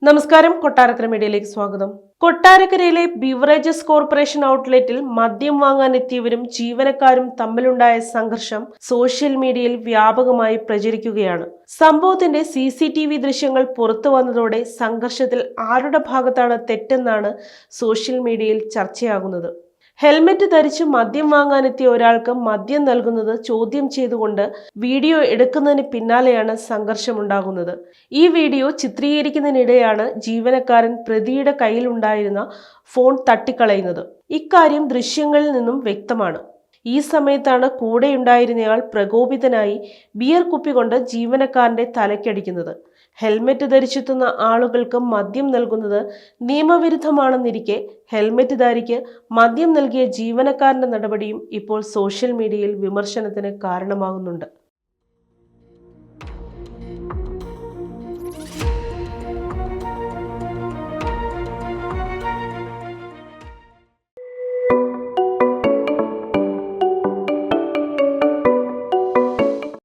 നമസ്കാരം. കൊട്ടാരക്കര മീഡിയയിലേക്ക് സ്വാഗതം. കൊട്ടാരക്കരയിലെ ബിവറേജസ് കോർപ്പറേഷൻ ഔട്ട്ലെറ്റിൽ മദ്യം വാങ്ങാനെത്തിയവരും ജീവനക്കാരും തമ്മിലുണ്ടായ സംഘർഷം സോഷ്യൽ മീഡിയയിൽ വ്യാപകമായി പ്രചരിക്കുകയാണ്. സംഭവത്തിന്റെ CCTV ദൃശ്യങ്ങൾ പുറത്തു വന്നതോടെ സംഘർഷത്തിൽ ആരുടെ ഭാഗത്താണ് തെറ്റെന്നാണ് സോഷ്യൽ മീഡിയയിൽ ചർച്ചയാകുന്നത്. ഹെൽമറ്റ് ധരിച്ച് മദ്യം വാങ്ങാനെത്തിയ ഒരാൾക്ക് മദ്യം നൽകുന്നത് ചോദ്യം ചെയ്തുകൊണ്ട് വീഡിയോ എടുക്കുന്നതിന് പിന്നാലെയാണ് സംഘർഷമുണ്ടാകുന്നത്. ഈ വീഡിയോ ചിത്രീകരിക്കുന്നതിനിടെയാണ് ജീവനക്കാരൻ പ്രതിയുടെ കയ്യിലുണ്ടായിരുന്ന ഫോൺ തട്ടിക്കളയുന്നത്. ഇക്കാര്യം ദൃശ്യങ്ങളിൽ നിന്നും വ്യക്തമാണ്. ഈ സമയത്താണ് കൂടെയുണ്ടായിരുന്നയാൾ പ്രകോപിതനായി ബിയർ കുപ്പി കൊണ്ട് ജീവനക്കാരന്റെ തലയ്ക്കടിക്കുന്നത്. ഹെൽമെറ്റ് ധരിച്ചെത്തുന്ന ആളുകൾക്ക് മദ്യം നൽകുന്നത് നിയമവിരുദ്ധമാണെന്നിരിക്കെ ഹെൽമെറ്റുധാരിക്ക് മദ്യം നൽകിയ ജീവനക്കാരന്റെ നടപടിയും ഇപ്പോൾ സോഷ്യൽ മീഡിയയിൽ വിമർശനത്തിന് കാരണമാകുന്നുണ്ട്.